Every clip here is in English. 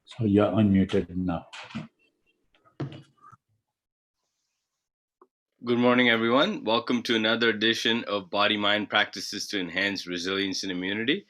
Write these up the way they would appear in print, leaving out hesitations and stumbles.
So you're unmuted now. Good morning, everyone. Welcome to another edition of Body Mind Practices to Enhance Resilience and Immunity.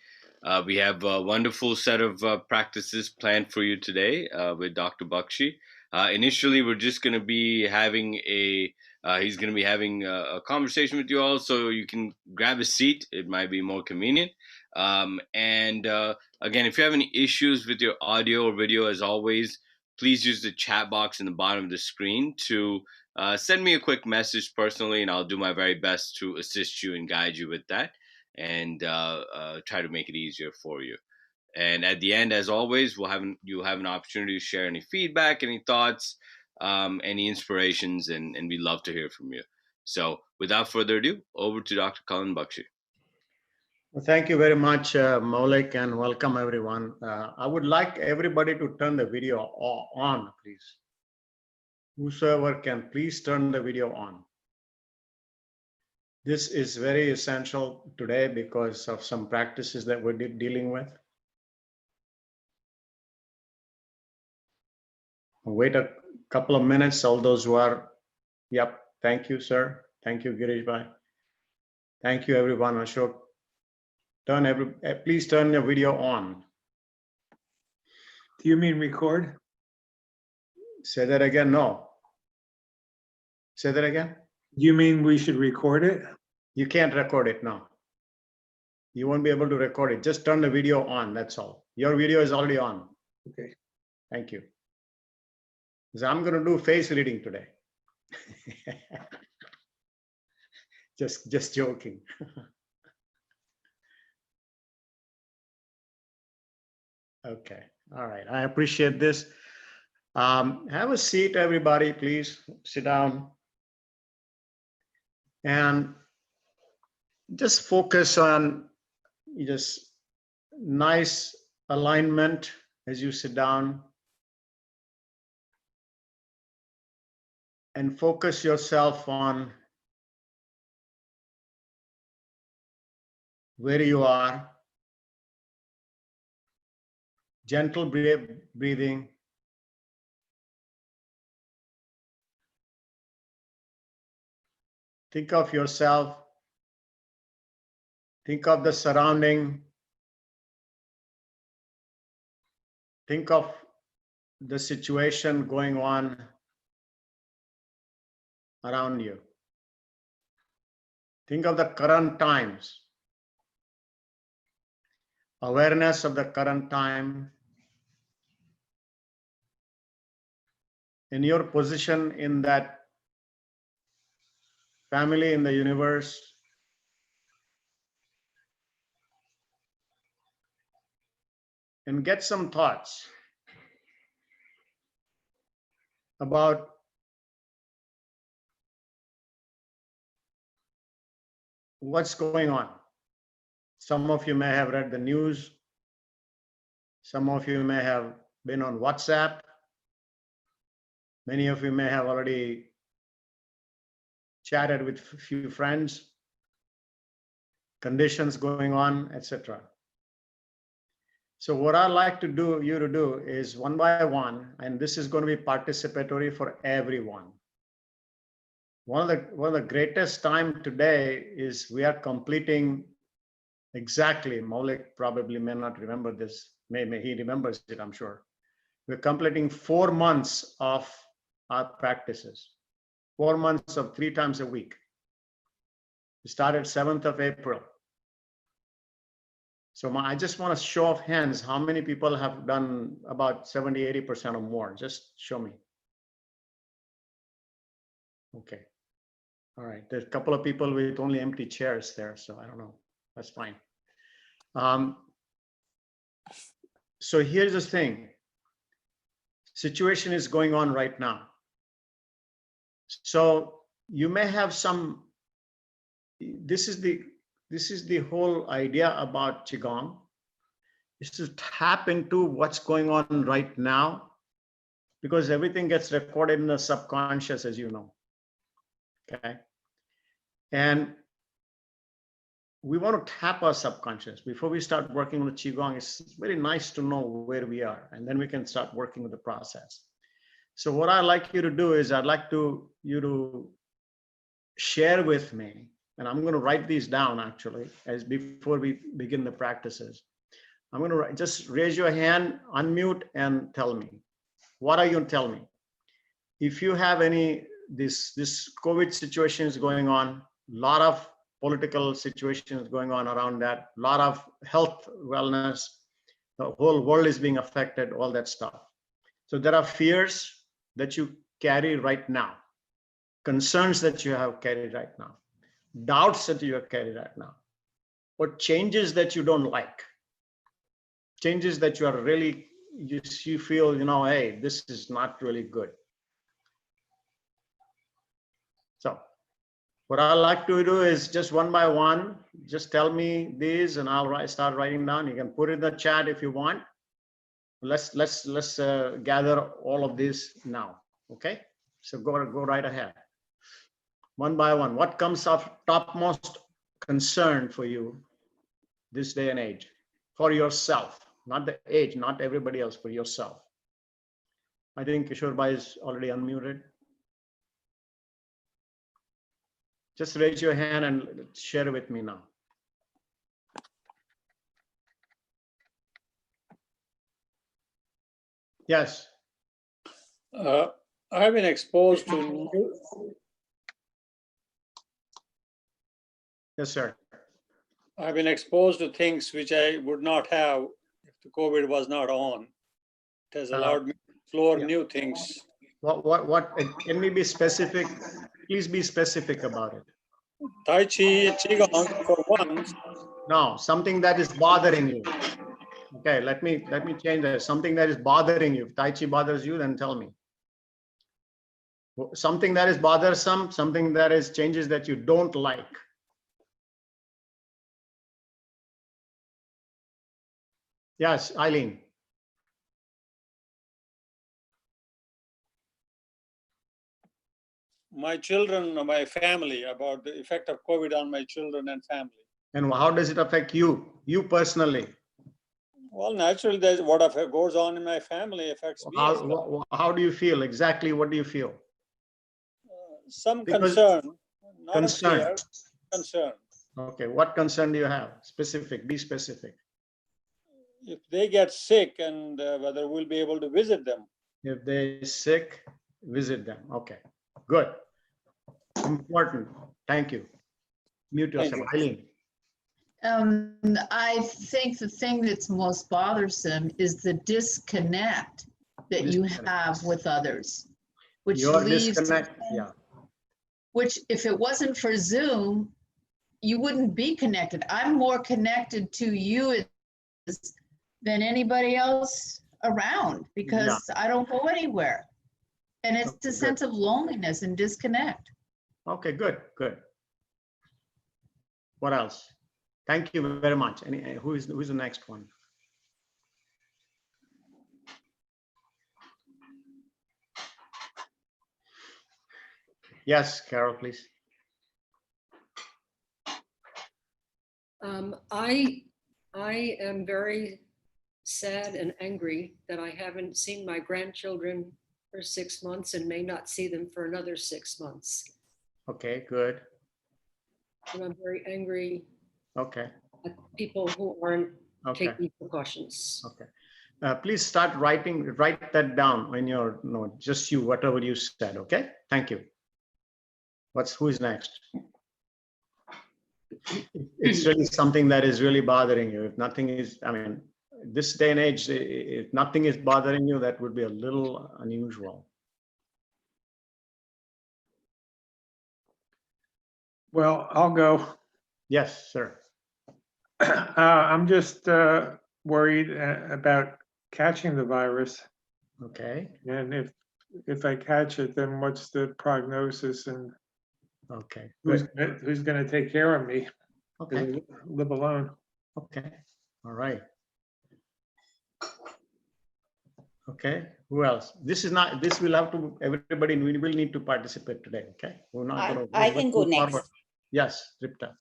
We have a wonderful set of practices planned for you today with Dr. Bakshi. Initially, we're just going to be having he's going to be having a conversation with you all, so you can grab a seat. It might be more convenient. Again, if you have any issues with your audio or video, as always, please use the chat box in the bottom of the screen to send me a quick message personally, and I'll do my very best to assist you and guide you with that, and try to make it easier for you. And at the end, as always, you'll have an opportunity to share any feedback, any thoughts, any inspirations, and we'd love to hear from you. So, without further ado, over to Dr. Cullen Bakshi. Well, thank you very much, Maulik, and welcome everyone. I would like everybody to turn the video on, please. Whosoever can, please turn the video on. This is very essential today because of some practices that we're dealing with. I'll wait a couple of minutes, all those who are, yep, thank you, sir. Thank you, Girish Bhai. Thank you, everyone. Ashok, please turn your video on. Do you mean record? Say that again. No. Say that again. You mean we should record it? You can't record it now. You won't be able to record it. Just turn the video on. That's all. Your video is already on. Okay. Thank you. So I'm going to do face reading today. just joking. Okay. All right. I appreciate this. Have a seat, everybody, please. Sit down. And just focus on just nice alignment as you sit down. And focus yourself on where you are. Gentle breathing. Think of yourself. Think of the surrounding. Think of the situation going on around you. Think of the current times. Awareness of the current time. In your position in that family, in the universe. And get some thoughts about what's going on. Some of you may have read the news. Some of you may have been on WhatsApp. Many of you may have already chatted with a few friends, conditions going on, etc. So what I'd like to do is one by one, and this is going to be participatory for everyone. One of the greatest time today is we are completing exactly, Maulik probably may not remember this, maybe he remembers it, I'm sure. We're completing 4 months of our practices, 4 months of 3 times a week. We started 7th of April. So I just want to show of hands, how many people have done about 70, 80% or more? Just show me. Okay. All right. There's a couple of people with only empty chairs there, so I don't know. That's fine. So here's the thing. Situation is going on right now. So you may have some, this is the whole idea about Qigong, is to tap into what's going on right now, because everything gets recorded in the subconscious, as you know. Okay. And we want to tap our subconscious before we start working with Qigong. It's very nice to know where we are, and then we can start working with the process. So what I'd like you to do is I'd like you to share with me, and I'm going to write these down actually as before we begin the practices. I'm going to just raise your hand, unmute, and tell me. What are you going to tell me? If you have any, this COVID situation is going on, a lot of political situations going on around that, a lot of health, wellness, the whole world is being affected, all that stuff. So there are fears that you carry right now, concerns that you have carried right now, doubts that you have carried right now, or changes that you don't like, changes that you are really, you feel, hey, this is not really good. So what I like to do is just one by one, just tell me these and I'll start writing down. You can put it in the chat if you want. Let's gather all of this now. Okay, so go right ahead. One by one, what comes of topmost concern for you this day and age, for yourself, not the age, not everybody else, for yourself. I think Kishore Bhai is already unmuted. Just raise your hand and share with me now. Yes. I've been exposed to new, Yes, sir. I've been exposed to things which I would not have if the COVID was not on. It has allowed me to explore yeah. new things. What can we be specific? Please be specific about it. Tai Chi, Qigong for one. No, something that is bothering you. Okay, let me change that. Something that is bothering you. If Tai Chi bothers you, then tell me. Something that is bothersome, something that is changes that you don't like. Yes, Eileen. My children, my family, about the effect of COVID on my children and family. And how does it affect you personally? Well, naturally, there's what goes on in my family affects me as well. How do you feel? Exactly what do you feel? Some Because concern, not concern. a fear, concern. Okay, what concern do you have? Specific, be specific. If they get sick and whether we'll be able to visit them. If they're sick, visit them. Okay, good. Important. Thank you. Mute yourself. Eileen. I think the thing that's most bothersome is the disconnect that you have with others, which Your leaves, disconnect, yeah. which if it wasn't for Zoom, you wouldn't be connected. I'm more connected to you than anybody else around because I don't go anywhere. And it's a sense of loneliness and disconnect. Okay, good. What else? Thank you very much. Who's the next one? Yes, Carol, please. I am very sad and angry that I haven't seen my grandchildren for 6 months and may not see them for another 6 months. Okay, good. And I'm very angry Okay. at people who aren't Okay. taking precautions. Okay. Please start write that down in your note, just you, whatever you said. Okay. Thank you. Who is next? It's really something that is really bothering you. If nothing is, this day and age, if nothing is bothering you, that would be a little unusual. Well, I'll go. Yes, sir. I'm just worried about catching the virus. Okay. And if I catch it, then what's the prognosis and Okay. who's going to take care of me? Okay. Live alone. Okay. All right. Okay. Who else? This will have to, everybody, we will need to participate today. Okay. We're not going to. I can go next. Yes, Ripta.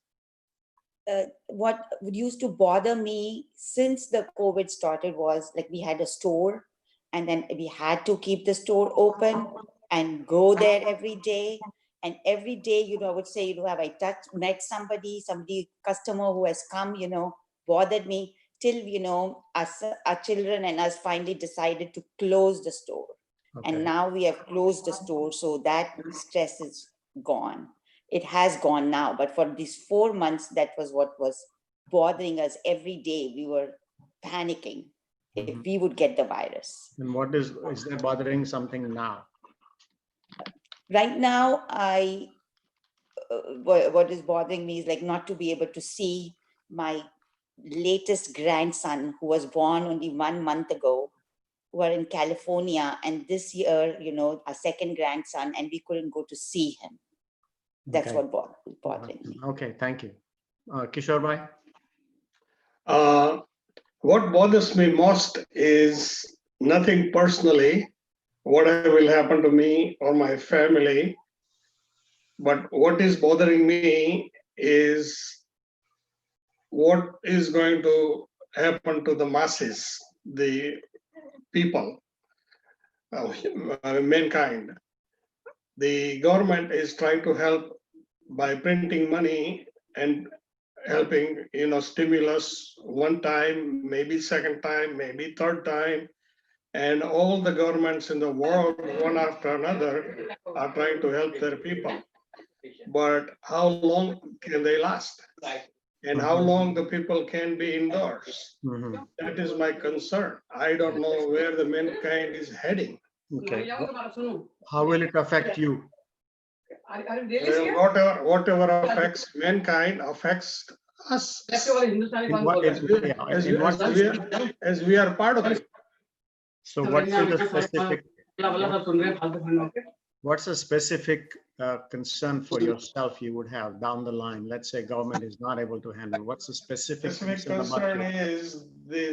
what used to bother me since the COVID started was like we had a store and then we had to keep the store open and go there every day. And every day, I would say, have I met somebody, customer who has come, bothered me till, us, our children and us finally decided to close the store. Okay. And now we have closed the store. So that stress is gone. It has gone now, but for these 4 months, that was what was bothering us every day. We were panicking if we would get the virus. And what is that bothering something now? Right now, what is bothering me is like not to be able to see my latest grandson who was born only 1 month ago, who are in California, and this year, our second grandson, and we couldn't go to see him. That's Okay. what bothering me. Okay, thank you. Kishore bhai? What bothers me most is nothing personally, whatever will happen to me or my family. But what is bothering me is what is going to happen to the masses, the people, mankind. The government is trying to help by printing money and helping, stimulus one time, maybe second time, maybe third time. And all the governments in the world, one after another, are trying to help their people. But how long can they last? And how long the people can be indoors? Mhm. That is my concern. I don't know where the mankind is heading. Okay. How will it affect you? Whatever affects mankind affects us. In what- yeah, in what- As we are part of it. So what's the specific concern for yourself you would have down the line? Let's say government is not able to handle. What's the specific Specific concern about concern you? is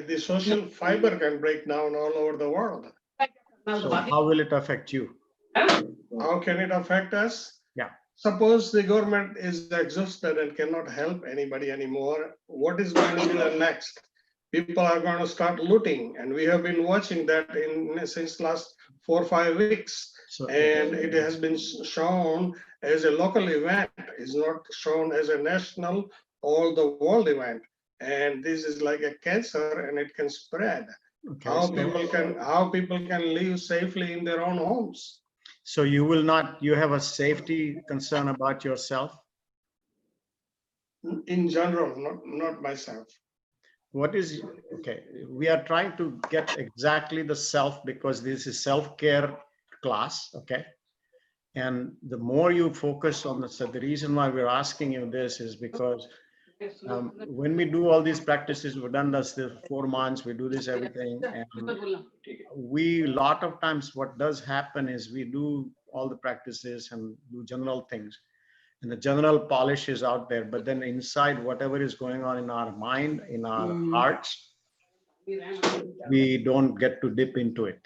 the social fiber can break down all over the world. So how will it affect you? How can it affect us? Yeah. Suppose the government is exhausted and cannot help anybody anymore. What is going to be the next? People are going to start looting, and we have been watching that since last 4 or 5 weeks. So And it has been shown as a local event. It's not shown as a national or the world event. And this is like a cancer, and it can spread. okay, How people can live safely in their own homes. so you have a safety concern about yourself? In general, not myself. What is, okay, we are trying to get exactly the self because this is self-care class, okay? And the more you focus on this, so the reason why we're asking you this is because when we do all these practices, we've done this the 4 months, we do this everything. And we, a lot of times what does happen is we do all the practices and do general things. And the general polish is out there, but then inside whatever is going on in our mind, in our hearts, we don't get to dip into it.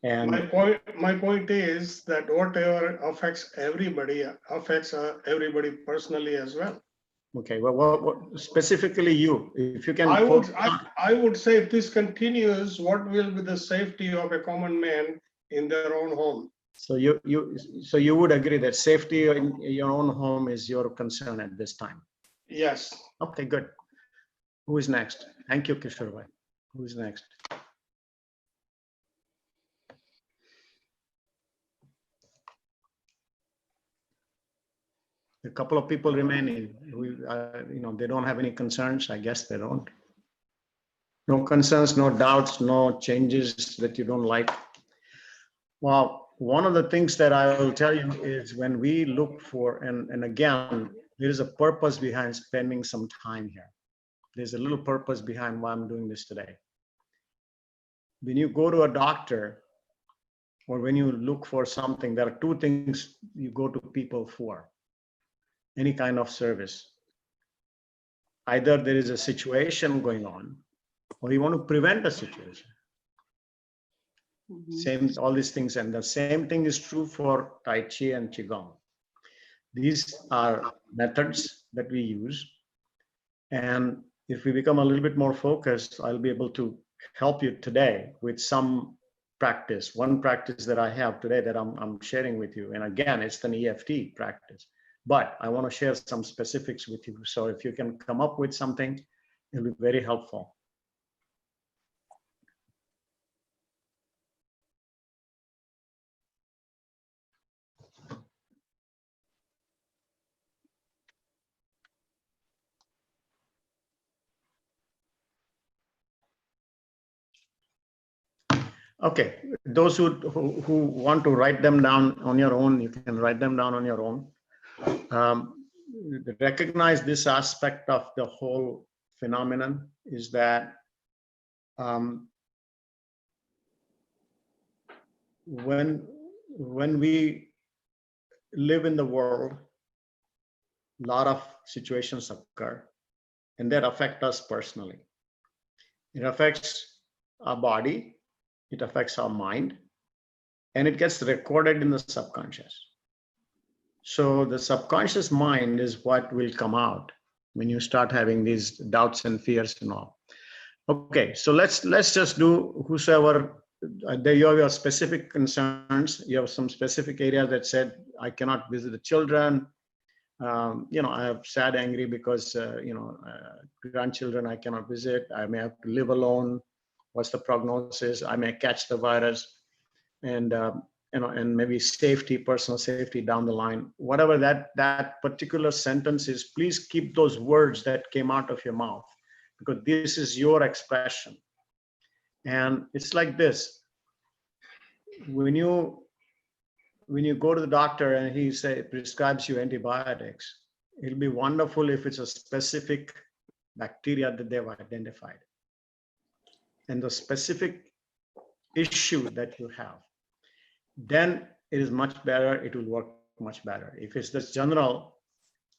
And My point is that whatever affects everybody affects everybody personally as well. okay, well, what specifically you, if you can. I would say if this continues, what will be the safety of a common man in their own home? So you would agree that safety in your own home is your concern at this time? Yes. Okay, good. Who is next? Thank you, Kishore bhai. Who is next? A couple of people remaining. They don't have any concerns. I guess they don't. No concerns, no doubts, no changes that you don't like. Well, one of the things that I will tell you is when we look for, and again, there is a purpose behind spending some time here. There's a little purpose behind why I'm doing this today. When you go to a doctor or when you look for something, there are two things you go to people for. Any kind of service. Either there is a situation going on or you want to prevent a situation. Same, all these things, and the same thing is true for Tai Chi and Qigong. These are methods that we use And if we become a little bit more focused, I'll be able to help you today with some practice. One practice that I have today that I'm sharing with you. And again, it's an EFT practice, but I want to share some specifics with you. So if you can come up with something, it'll be very helpful. Okay, those who want to write them down on your own, you can write them down on your own. Recognize this aspect of the whole phenomenon is that when we live in the world, a lot of situations occur and that affect us personally. It affects our body, it affects our mind, and it gets recorded in the subconscious. So the subconscious mind is what will come out when you start having these doubts and fears and all. Okay, so let's just do whosoever, you have your specific concerns, you have some specific areas that said, I cannot visit the children, I am sad, angry because, grandchildren I cannot visit, I may have to live alone, what's the prognosis, I may catch the virus, and maybe safety, personal safety down the line, whatever that particular sentence is, please keep those words that came out of your mouth, because this is your expression. And it's like this, when you go to the doctor and he prescribes you antibiotics, it'll be wonderful if it's a specific bacteria that they've identified and the specific issue that you have. Then it is much better, it will work much better. If it's just general,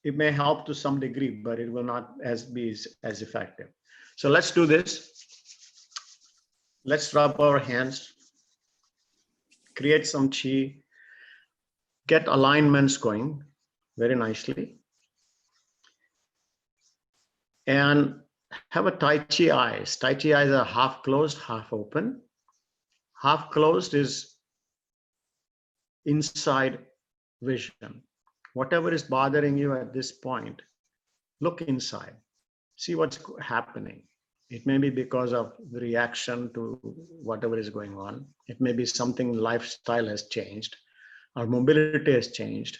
it may help to some degree, but it will not be as effective. So let's do this. Let's rub our hands, create some chi, get alignments going very nicely, and have a Tai Chi eyes. Tai Chi eyes are half closed, half open. Half closed is inside vision. Whatever is bothering you at this point, look inside, see what's happening. It may be because of the reaction to whatever is going on. It may be something, lifestyle has changed, our mobility has changed,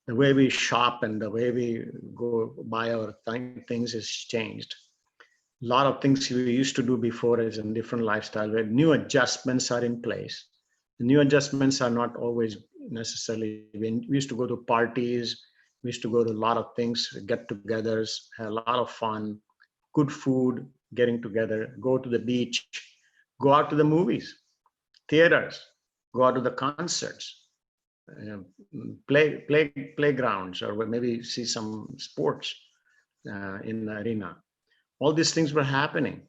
the way we shop and the way we go buy our things has changed. A lot of things we used to do before is in different lifestyle where new adjustments are in place. The new adjustments are not always necessarily, we used to go to parties, we used to go to a lot of things, get-togethers, have a lot of fun, good food, getting together, go to the beach, go out to the movies, theaters, go out to the concerts, playgrounds, or maybe see some sports in the arena. All these things were happening.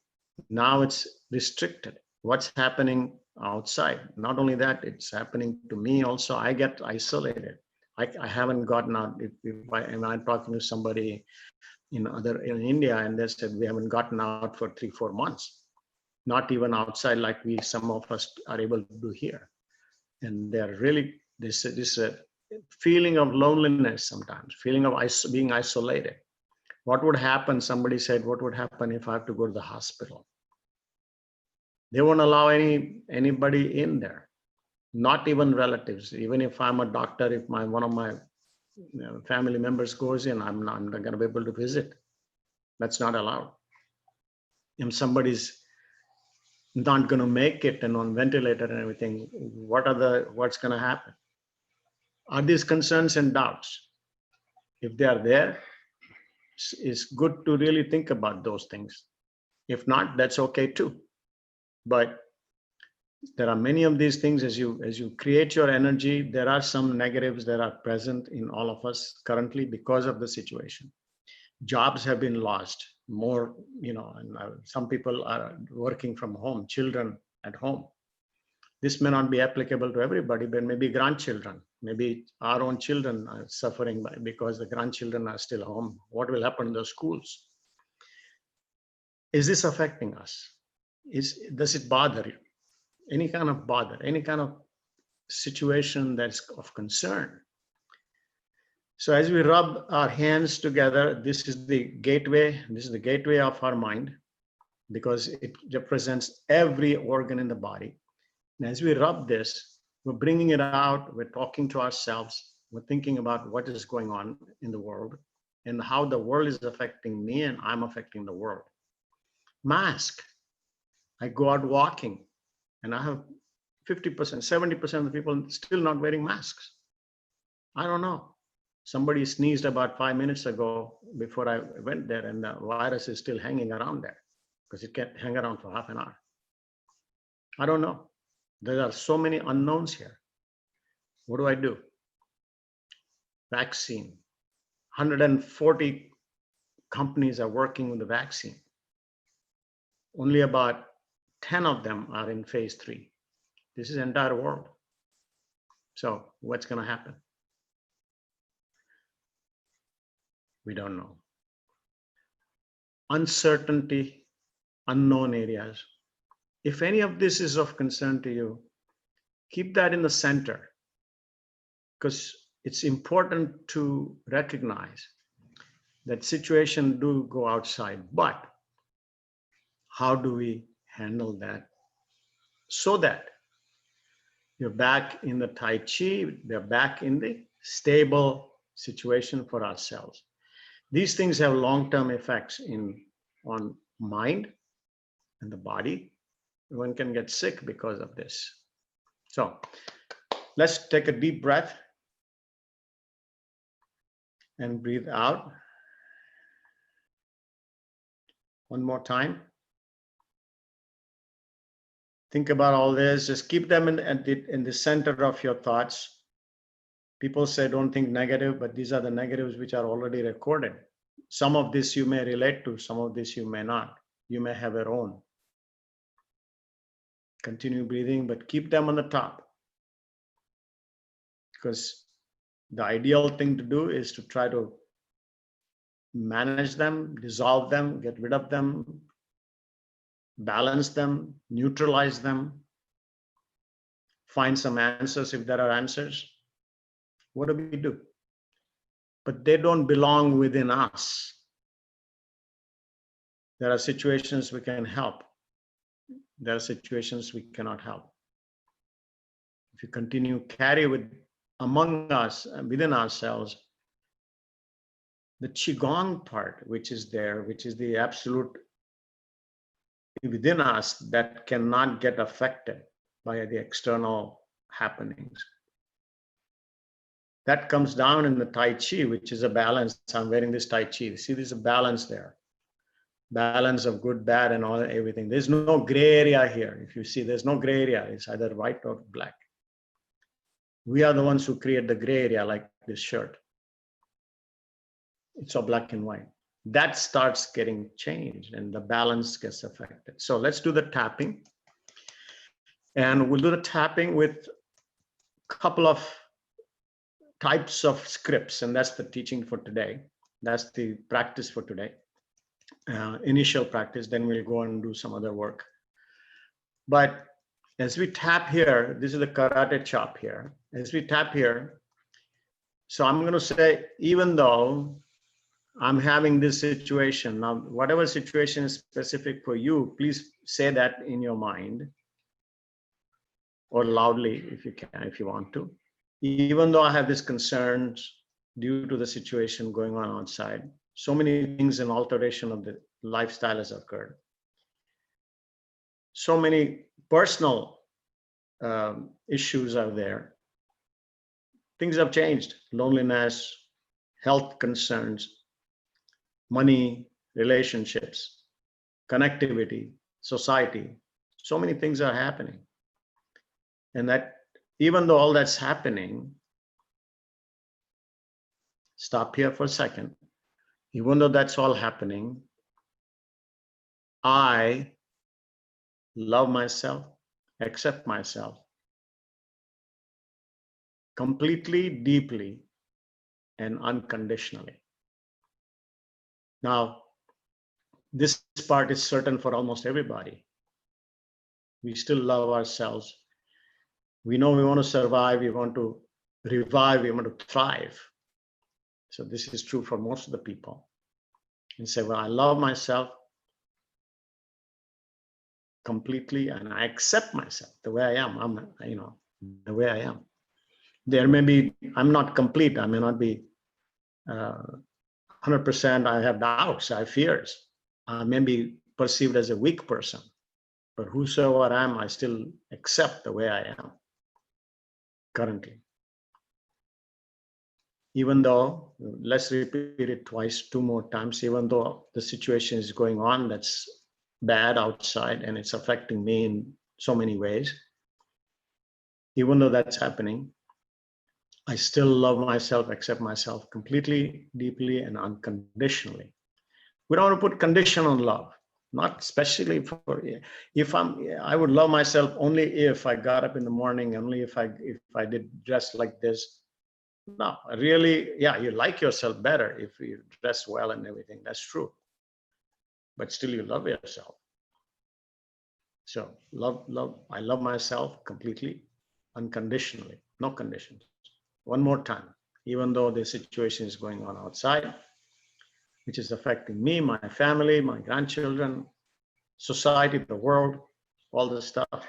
Now it's restricted. What's happening outside? Not only that, it's happening to me also. I get isolated. I haven't gotten out. If I'm talking to somebody in India, and they said we haven't gotten out for 3-4 months, not even outside like some of us are able to do here. And they're really this feeling of loneliness sometimes, feeling of being isolated. What would happen? Somebody said, what would happen if I have to go to the hospital? They won't allow anybody in there, not even relatives. Even if I'm a doctor, if one of my family members goes in, I'm not going to be able to visit. That's not allowed. If somebody's not going to make it and on ventilator and everything, what's going to happen? Are these concerns and doubts? If they are there, it's good to really think about those things. If not, that's okay too. But there are many of these things as you create your energy. There are some negatives that are present in all of us currently because of the situation. Jobs have been lost more, and some people are working from home, children at home. This may not be applicable to everybody, but maybe grandchildren, maybe our own children are suffering because the grandchildren are still home. What will happen to the schools? is this affecting us? Does it bother you? Any kind of bother, any kind of situation that's of concern. So as we rub our hands together, this is the gateway of our mind, because it represents every organ in the body. And as we rub this, we're bringing it out, we're talking to ourselves, we're thinking about what is going on in the world and how the world is affecting me and I'm affecting the world. Mask. I go out walking and I have 50%, 70% of the people still not wearing masks. I don't know. Somebody sneezed about 5 minutes ago before I went there, and the virus is still hanging around there because it can't hang around for half an hour. I don't know. There are so many unknowns here. What do I do? Vaccine. 140 companies are working with the vaccine. Only about 10 of them are in phase 3. This is the entire world. So what's going to happen? We don't know. Uncertainty, unknown areas. If any of this is of concern to you, keep that in the center, because it's important to recognize that situations do go outside, but how do we handle that so that you're back in the Tai Chi, we're back in the stable situation for ourselves. These things have long-term effects on mind and the body. One can get sick because of this. So let's take a deep breath and breathe out. One more time. Think about all this. Just keep them in the center of your thoughts. People say don't think negative, but these are the negatives which are already recorded. Some of this you may relate to, some of this you may not. You may have your own. Continue breathing, but keep them on the top. Because the ideal thing to do is to try to manage them, dissolve them, get rid of them, balance them, neutralize them, find some answers if there are answers. What do we do? But they don't belong within us. There are situations we can help. There are situations we cannot help. If you continue carry among us and within ourselves, the Qigong part, which is there, which is the absolute within us that cannot get affected by the external happenings. That comes down in the Tai Chi, which is a balance. I'm wearing this Tai Chi. See, there's a balance there. Balance of good, bad, and all everything. There's no gray area here. If you see, there's no gray area. It's either white or black. We are the ones who create the gray area, like this shirt. It's all black and white. That starts getting changed and the balance gets affected. So let's do the tapping. And we'll do the tapping with a couple of types of scripts, and that's the teaching for today. That's the practice for today. Initial practice, then we'll go and do some other work. But as we tap here, this is the karate chop here. As we tap here, so I'm going to say, even though I'm having this situation, now whatever situation is specific for you, please say that in your mind or loudly if you can, if you want to. Even though I have these concerns due to the situation going on outside, so many things in alteration of the lifestyle has occurred. So many personal issues are there. Things have changed. Loneliness, health concerns, money, relationships, connectivity, society. So many things are happening. And that even though all that's happening, stop here for a second. Even though that's all happening, I love myself, accept myself completely, deeply, and unconditionally. Now, this part is certain for almost everybody. We still love ourselves. We know we want to survive, we want to revive, we want to thrive. So this is true for most of the people. And say, well, I love myself completely and I accept myself the way I am. I'm, the way I am. There may be, I'm not complete. I may not be 100%. I have doubts, I have fears. I may be perceived as a weak person, but whosoever I am, I still accept the way I am currently. Even though, let's repeat it twice, 2 more times, even though the situation is going on that's bad outside and it's affecting me in so many ways, even though that's happening, I still love myself, accept myself completely, deeply, and unconditionally. We don't want to put condition on love, not especially for, I would love myself only if I got up in the morning, only if I did dress like this. No, really, yeah, you like yourself better if you dress well and everything. That's true. But still you love yourself. So I love myself completely, unconditionally, no conditions. One more time, even though the situation is going on outside, which is affecting me, my family, my grandchildren, society, the world, all this stuff,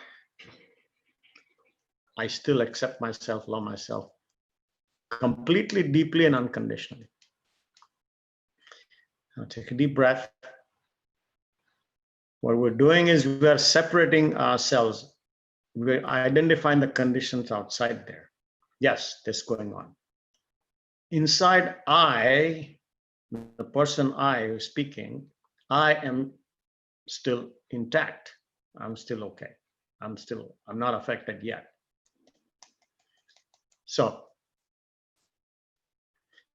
I still accept myself, love myself completely, deeply, and unconditionally. Now take a deep breath. What we're doing is we are separating ourselves. We're identifying the conditions outside there. Yes, this is going on. Inside I, the person I who's speaking, I am still intact. I'm still okay. I'm not affected yet. So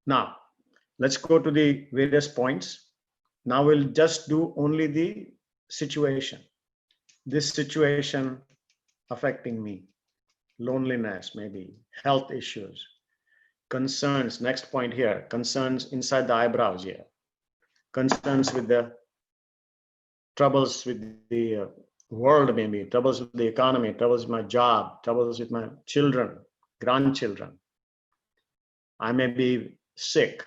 now let's go to the various points. Now we'll just do only the situation. This situation affecting me, loneliness, maybe health issues, concerns, next point here, concerns inside the eyebrows here, concerns with the troubles with the world, maybe troubles with the economy, troubles with my job, troubles with my children, grandchildren. I may be sick.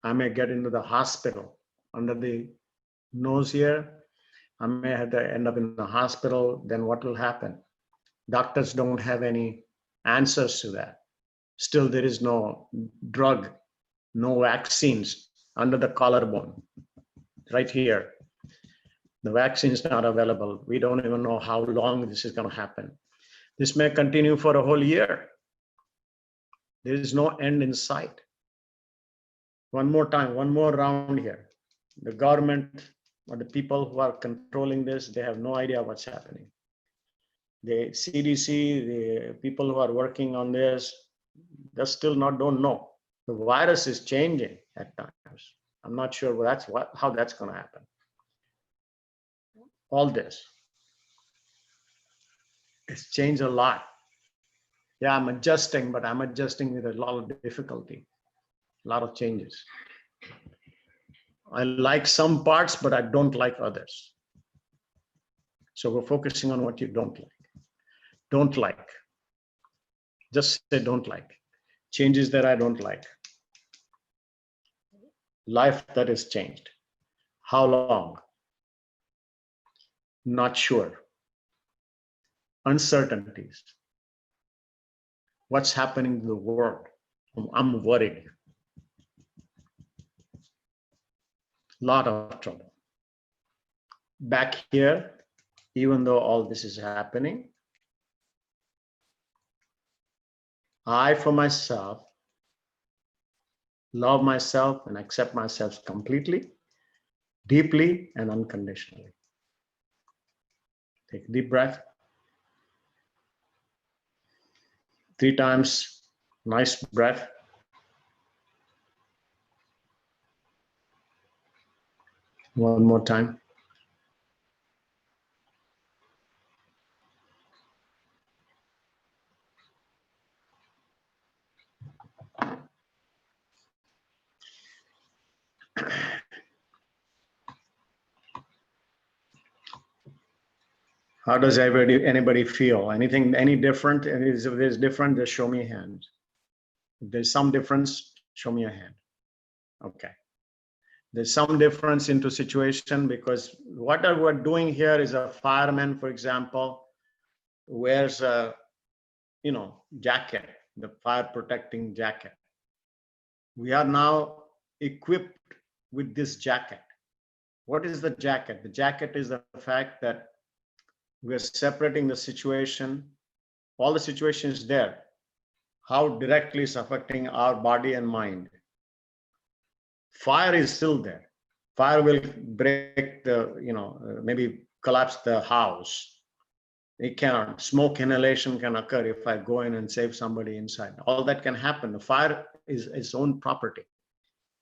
I may get into the hospital under the nose here. I may have to end up in the hospital. Then what will happen? Doctors don't have any answers to that. Still, there is no drug, no vaccines under the collarbone, right here. The vaccine is not available. We don't even know how long this is going to happen. This may continue for a whole year. There is no end in sight. One more time, one more round here. The government or the people who are controlling this, they have no idea what's happening. The CDC, the people who are working on this, they still don't know. The virus is changing at times. I'm not sure how that's going to happen. All this, it's changed a lot. Yeah, I'm adjusting, but I'm adjusting with a lot of difficulty, a lot of changes. I like some parts, but I don't like others. So we're focusing on what you don't like. Don't like. Just say don't like. Changes that I don't like. Life that is changed. How long? Not sure. Uncertainties. What's happening to the world? I'm worried. Lot of trouble. Back here, even though all this is happening, I, for myself, love myself and accept myself completely, deeply, and unconditionally. Take a deep breath. 3 times, nice breath. One more time. How does anybody feel? Anything, any different? And if there's different, just show me a hand. If there's some difference, show me a hand. Okay. There's some difference into situation, because what we're doing here is a fireman, for example, wears a, jacket, the fire protecting jacket. We are now equipped with this jacket. What is the jacket? The jacket is the fact that we're separating the situation. All the situation is there. How directly it's affecting our body and mind. Fire is still there. Fire will break the, maybe collapse the house. It cannot. Smoke inhalation can occur if I go in and save somebody inside. All that can happen. The fire is its own property.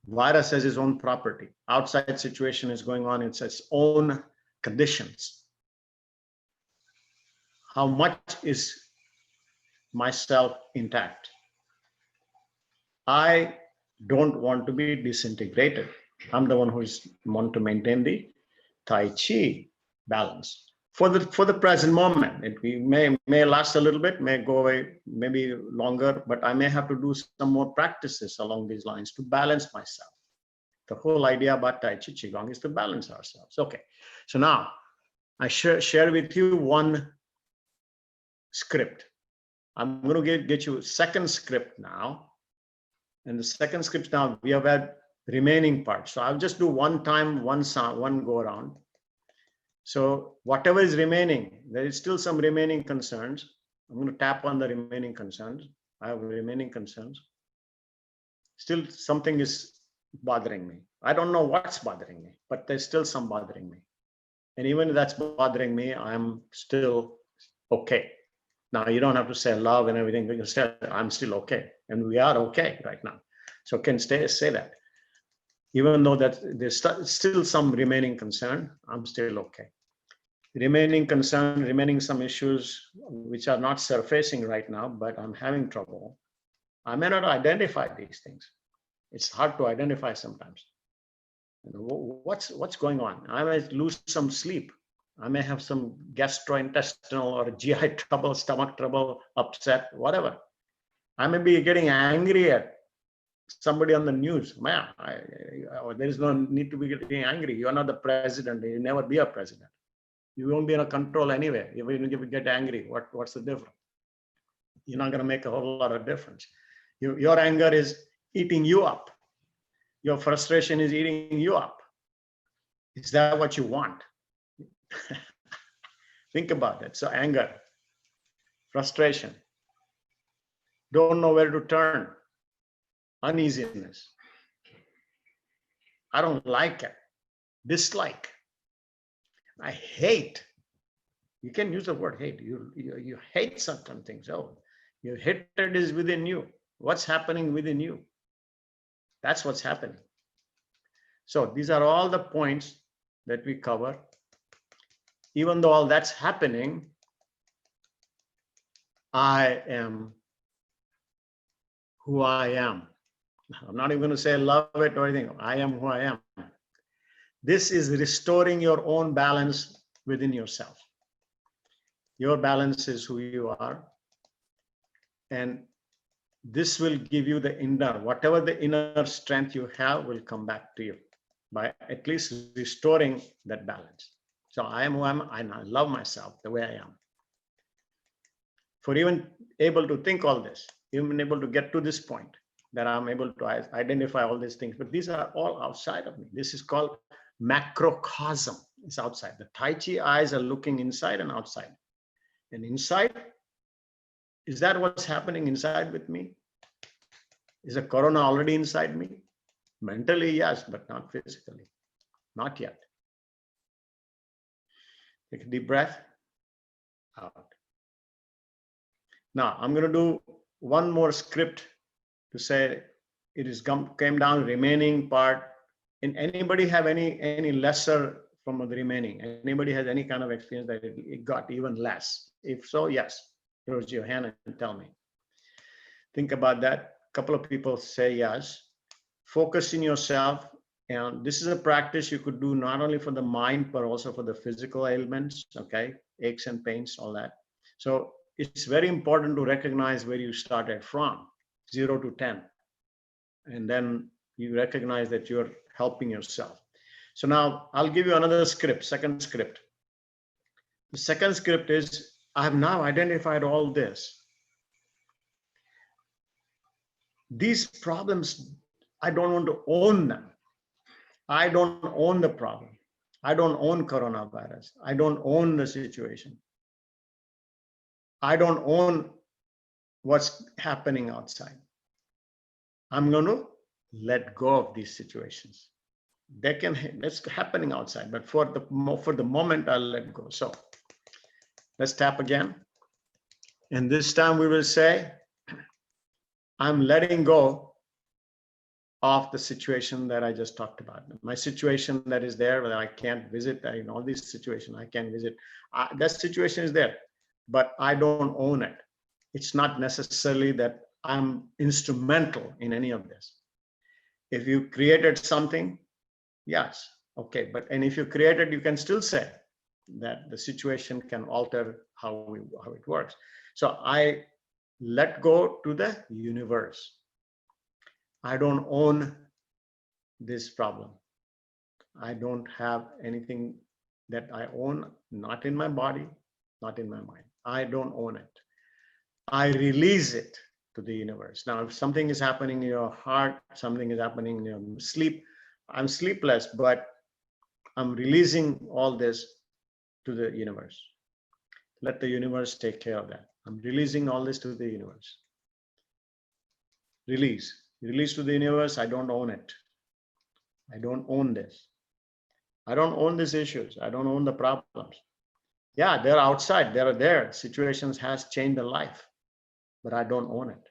Virus has its own property. Outside situation is going on. It's its own conditions. How much is myself intact? I don't want to be disintegrated. I'm the one who want to maintain the Tai Chi balance for the present moment. It may last a little bit, may go away, maybe longer, but I may have to do some more practices along these lines to balance myself. The whole idea about Tai Chi Qigong is to balance ourselves. Okay, so now I share with you one script. I'm going to get you a second script now. And the second script now, we have had remaining parts. So I'll just do one time, one sound, one go around. So whatever is remaining, there is still some remaining concerns. I'm going to tap on the remaining concerns. I have remaining concerns. Still something is bothering me. I don't know what's bothering me, but there's still some bothering me. And even if that's bothering me, I'm still okay. Now, you don't have to say love and everything, but you say, I'm still okay. And we are okay right now. So can say that. Even though that there's still some remaining concern, I'm still okay. Remaining concern, remaining some issues which are not surfacing right now, but I'm having trouble. I may not identify these things. It's hard to identify sometimes. What's going on? I may lose some sleep. I may have some gastrointestinal or GI trouble, stomach trouble, upset, whatever. I may be getting angry at somebody on the news. Man, there is no need to be getting angry. You're not the president. You'll never be a president. You won't be in a control anyway. Even if you get angry, what's the difference? You're not going to make a whole lot of difference. Your anger is eating you up. Your frustration is eating you up. Is that what you want? Think about that. So anger, frustration, don't know where to turn, uneasiness. I don't like it. Dislike. I hate. You can use the word hate. You hate certain things. Oh, your hatred is within you. What's happening within you? That's what's happening. So these are all the points that we cover. Even though all that's happening, I am who I am. I'm not even going to say love it or anything. I am who I am. This is restoring your own balance within yourself. Your balance is who you are. And this will give you the inner, whatever the inner strength you have will come back to you by at least restoring that balance. So I am who I am, and I love myself the way I am. For even able to think all this, even able to get to this point, that I'm able to identify all these things, but these are all outside of me. This is called macrocosm. It's outside. The Tai Chi eyes are looking inside and outside. And inside, is that what's happening inside with me? Is the corona already inside me? Mentally, yes, but not physically. Not yet. Take a deep breath, out. Now, I'm going to do one more script to say it is came down remaining part. And anybody have any lesser from the remaining? Anybody has any kind of experience that it got even less? If so, yes, raise your hand and tell me. Think about that. A couple of people say yes. Focus in yourself And this is a practice you could do not only for the mind, but also for the physical ailments, okay? Aches and pains, all that. So it's very important to recognize where you started from, 0 to 10. And then you recognize that you're helping yourself. So now I'll give you another script, second script. The second script is, I have now identified all this. These problems, I don't want to own them. I don't own the problem. I don't own coronavirus. I don't own the situation. I don't own what's happening outside. I'm going to let go of these situations. That's happening outside, but for the moment, I'll let go. So let's tap again. And this time we will say, I'm letting go of the situation that I just talked about. My situation that is there, that I can't visit, in all these situations, I can't visit. That situation is there, but I don't own it. It's not necessarily that I'm instrumental in any of this. If you created something, yes, okay. And if you created, you can still say that the situation can alter how it works. So I let go to the universe. I don't own this problem. I don't have anything that I own, not in my body, not in my mind. I don't own it. I release it to the universe. Now, if something is happening in your heart, something is happening in your sleep, I'm sleepless, but I'm releasing all this to the universe. Let the universe take care of that. I'm releasing all this to the universe. Release to the universe. I don't own it. I don't own this. I don't own these issues. I don't own the problems. Yeah, they're outside. They're there. Situations has changed the life, but I don't own it.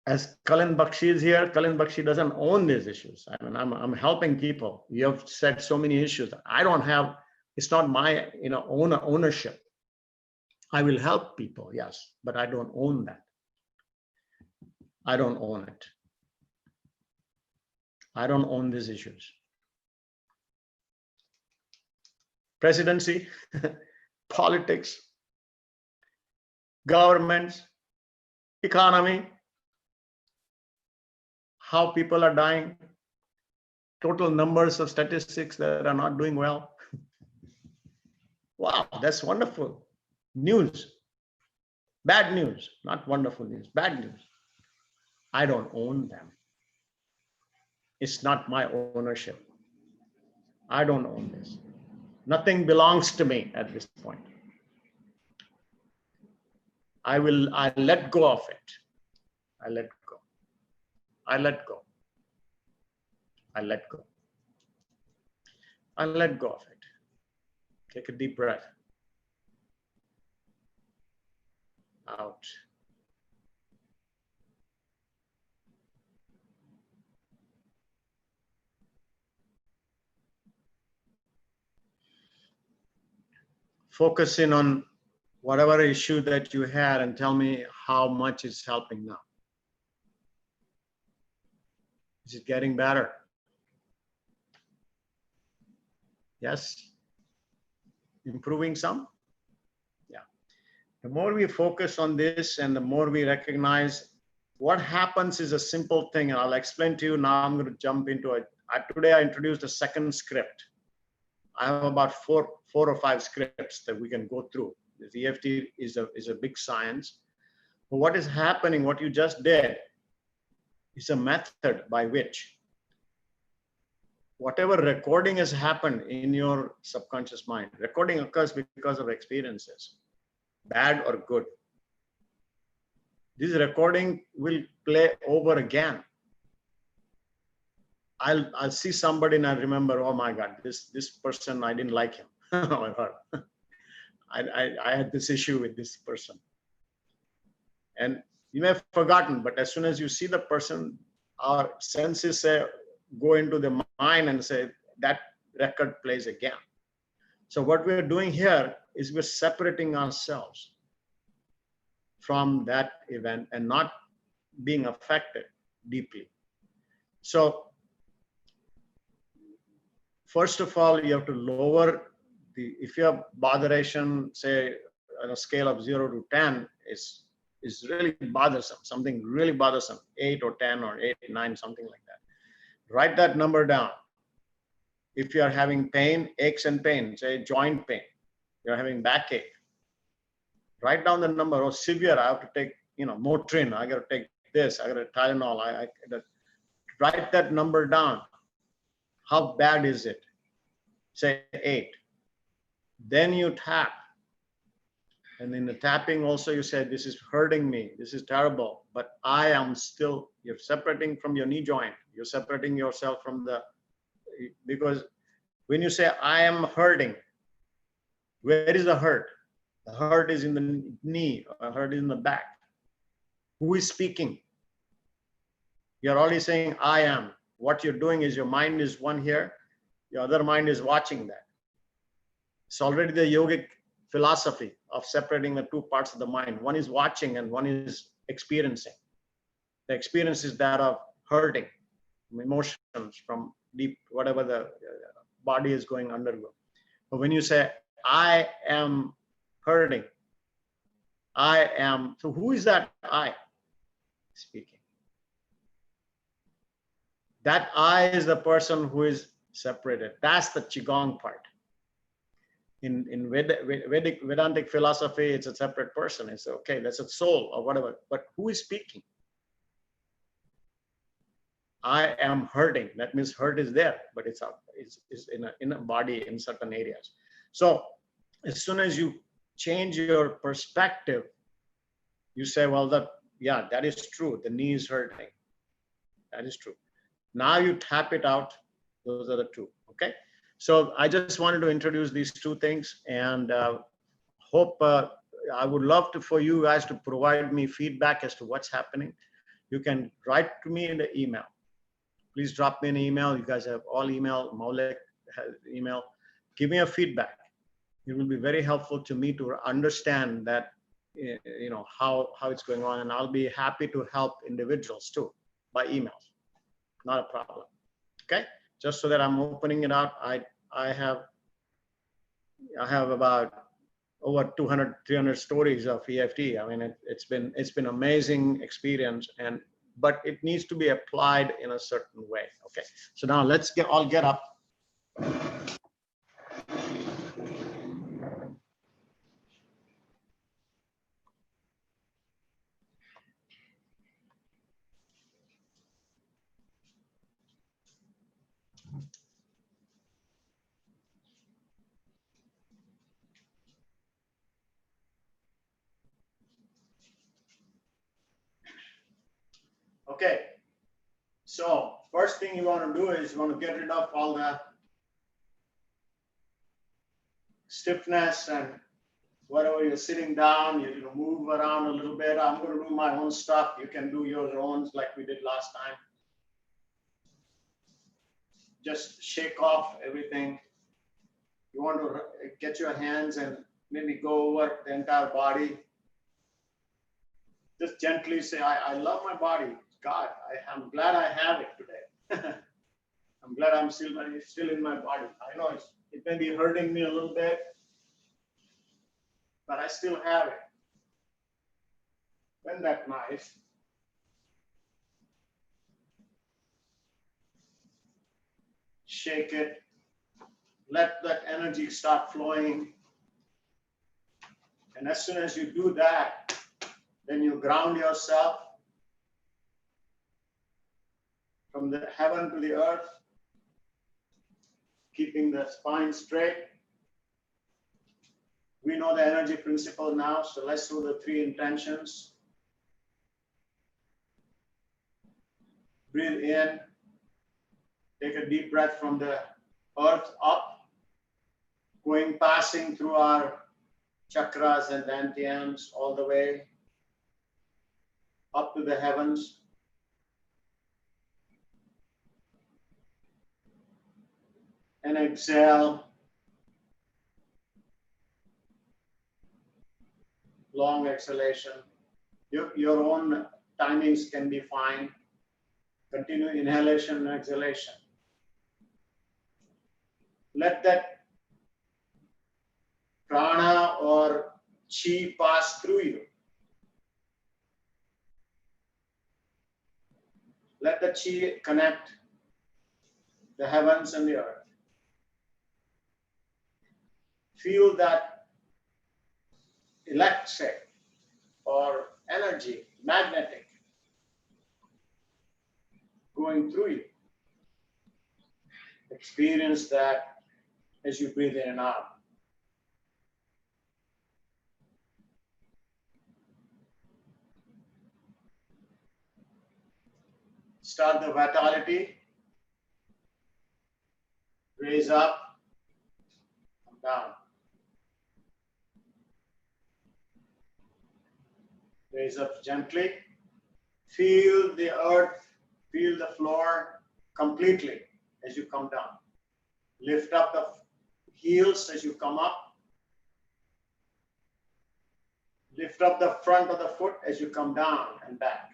As Kalin Bakshi is here, Kalin Bakshi doesn't own these issues. I mean, I'm helping people. You have said so many issues. I don't have. It's not my ownership. I will help people, yes, but I don't own that. I don't own it. I don't own these issues. Presidency, politics, governments, economy, how people are dying, total numbers of statistics that are not doing well. Wow, that's wonderful. News, bad news, not wonderful news, bad news. I don't own them. It's not my ownership. I don't own this. Nothing belongs to me at this point. I let go of it. I let go. I let go. I let go. I let go of it. Take a deep breath. Out. Focus in on whatever issue that you had and tell me how much it's helping now. Is it getting better? Yes? Improving some? Yeah. The more we focus on this and the more we recognize what happens is a simple thing, and I'll explain to you now. I'm going to jump into it. Today I introduced a second script. I have about four or five scripts that we can go through. The EFT is a big science. But what is happening, what you just did, is a method by which whatever recording has happened in your subconscious mind, recording occurs because of experiences, bad or good. This recording will play over again. I'll see somebody and I remember, oh my God, this person, I didn't like him. I had this issue with this person. And you may have forgotten, but as soon as you see the person, our senses go into the mind and say, that record plays again. So what we're doing here is we're separating ourselves from that event and not being affected deeply. So first of all, you have to lower if your botheration, say on a scale of 0 to 10 is really bothersome, something really bothersome, 8 or 10 or 8, 9, something like that. Write that number down. If you are having pain, aches and pain, say joint pain, you're having backache, write down the number. Or severe, I have to take, Motrin, I got to take this, I got to Tylenol. Write that number down. How bad is it? Say 8. Then you tap. And in the tapping also you say, this is hurting me, this is terrible, but I am still, you're separating from your knee joint. You're separating yourself from because when you say, I am hurting, where is the hurt? The hurt is in the knee, or hurt is in the back. Who is speaking? You're already saying, I am. What you're doing is your mind is one here, your other mind is watching that. It's already the yogic philosophy of separating the two parts of the mind. One is watching and one is experiencing. The experience is that of hurting, emotions from deep, whatever the body is going undergo. But when you say, I am hurting, I am, so who is that I speaking? That I is the person who is separated. That's the Qigong part. In Vedantic philosophy, it's a separate person. It's okay, that's a soul or whatever. But who is speaking? I am hurting. That means hurt is there, but it's in a body in certain areas. So as soon as you change your perspective, you say, well, that is true. The knee is hurting. That is true. Now you tap it out. Those are the two. Okay. So I just wanted to introduce these two things, and hope I would love for you guys to provide me feedback as to what's happening. You can write to me in the email. Please drop me an email. You guys have all email. Maulik has email. Give me a feedback. It will be very helpful to me to understand that, how it's going on, and I'll be happy to help individuals too by emails. Not a problem. Okay. Just so that I'm opening it up, I have about over 200, 300 stories of EFT. I mean, it's been amazing experience, but it needs to be applied in a certain way. Okay, so now let's all get up. Okay, so first thing you want to do is you want to get rid of all the stiffness and whatever you're sitting down, you move around a little bit. I'm going to do my own stuff. You can do your own like we did last time. Just shake off everything. You want to get your hands and maybe go over the entire body. Just gently say, I love my body. God, I'm glad I have it today. I'm glad I'm still in my body. I know it may be hurting me a little bit, but I still have it. Isn't that nice? Shake it. Let that energy start flowing. And as soon as you do that, then you ground yourself from the heaven to the earth, keeping the spine straight. We know the energy principle now, so let's do the 3 intentions. Breathe in, take a deep breath from the earth up, passing through our chakras and dantians all the way up to the heavens. And exhale. Long exhalation. Your own timings can be fine. Continue inhalation and exhalation. Let that prana or chi pass through you. Let the chi connect the heavens and the earth. Feel that electric or energy, magnetic, going through you. Experience that as you breathe in and out. Start the vitality. Raise up, come down. Raise up gently. Feel the earth, feel the floor completely as you come down. Lift up the heels as you come up. Lift up the front of the foot as you come down and back.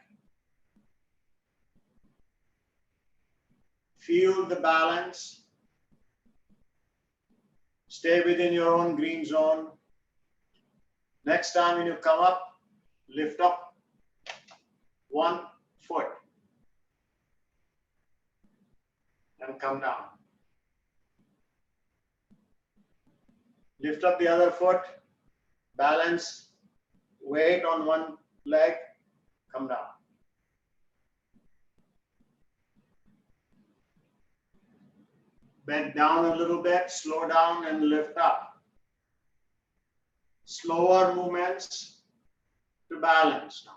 Feel the balance. Stay within your own green zone. Next time when you come up, lift up one foot and come down. Lift up the other foot, balance, weight on one leg, come down. Bend down a little bit, slow down and lift up. Slower movements to balance now.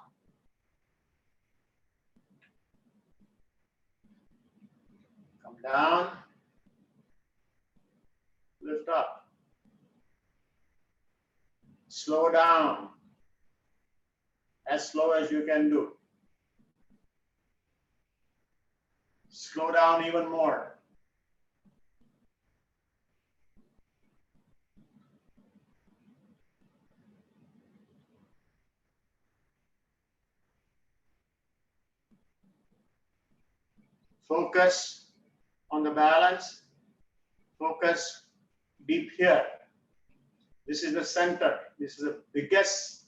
Come down, lift up. Slow down, as slow as you can do. Slow down even more. Focus on the balance. Focus deep here. This is the center. This is the biggest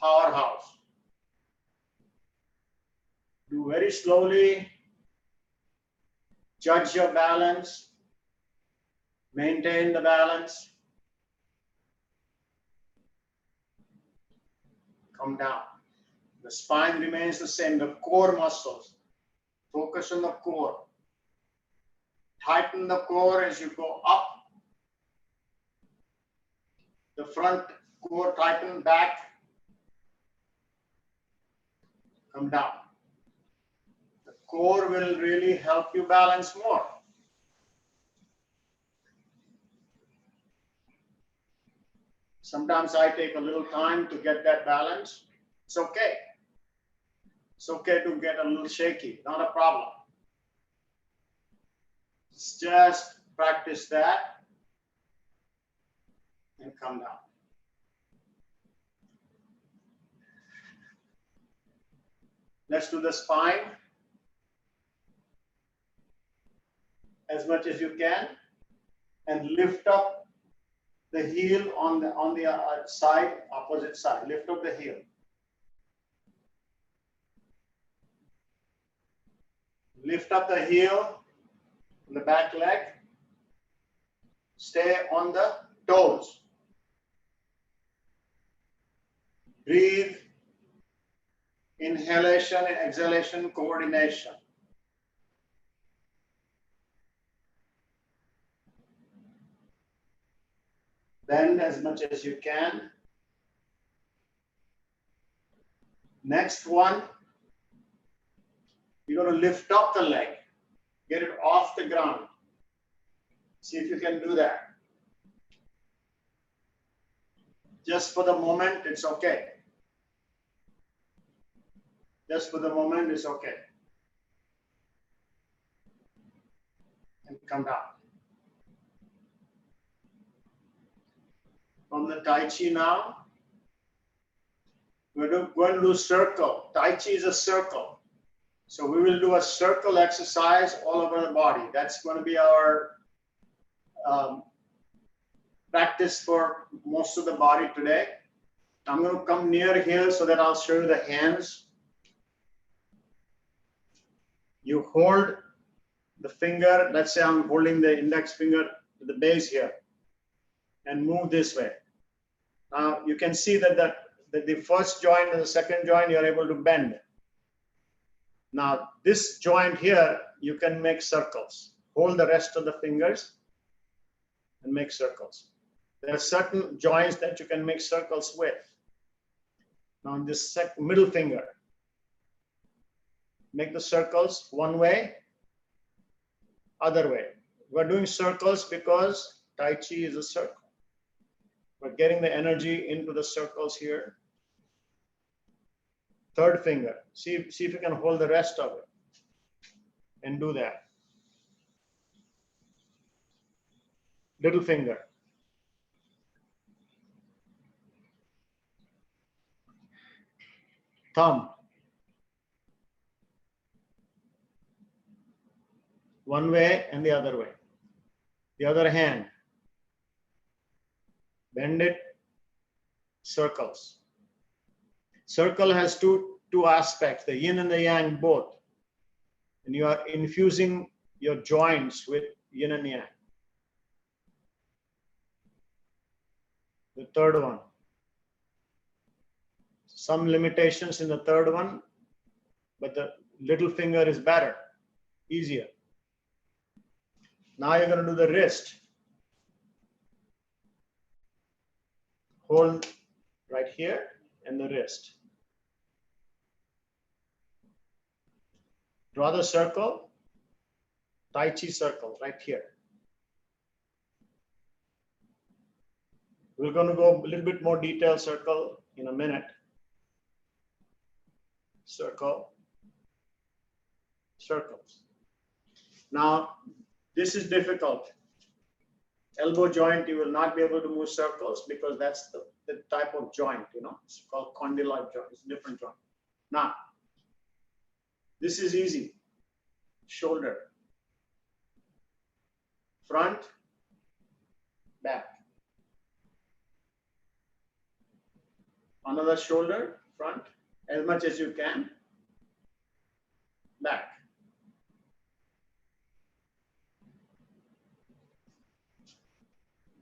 powerhouse. Do very slowly. Judge your balance. Maintain the balance. Come down. The spine remains the same. The core muscles. Focus on the core. Tighten the core as you go up. The front core tighten back. Come down. The core will really help you balance more. Sometimes I take a little time to get that balance. It's okay. It's okay to get a little shaky, not a problem. Just practice that and come down. Let's do the spine as much as you can and lift up the heel on the side, opposite side. Lift up the heel. Lift up the heel, the back leg. Stay on the toes. Breathe. Inhalation and exhalation coordination. Bend as much as you can. Next one. You're going to lift up the leg, get it off the ground. See if you can do that. Just for the moment, it's okay. Just for the moment, it's okay. And come down. From the Tai Chi now, we're going to do circle. Tai Chi is a circle. So we will do a circle exercise all over the body. That's going to be our practice for most of the body today. I'm going to come near here so that I'll show you the hands. You hold the finger, let's say I'm holding the index finger to the base here, and move this way. Now you can see that the first joint and the second joint you're able to bend. Now this joint here, you can make circles. Hold the rest of the fingers and make circles. There are certain joints that you can make circles with. Now this middle finger, make the circles one way, other way. We're doing circles because Tai Chi is a circle. We're getting the energy into the circles here. Third finger, see if you can hold the rest of it and do that. Little finger. Thumb. One way and the other way. The other hand. Bend it, circles. Circle has two aspects, the yin and the yang both. And you are infusing your joints with yin and yang. The third one. Some limitations in the third one, but the little finger is better, easier. Now you're going to do the wrist. Hold right here and the wrist. Draw the circle, Tai Chi circle right here. We're going to go a little bit more detailed circle in a minute. Circle, circles. Now, this is difficult. Elbow joint, you will not be able to move circles because that's the type of joint, it's called condyloid joint. It's a different joint. Now, this is easy. Shoulder, front, back. Another shoulder, front, as much as you can, back.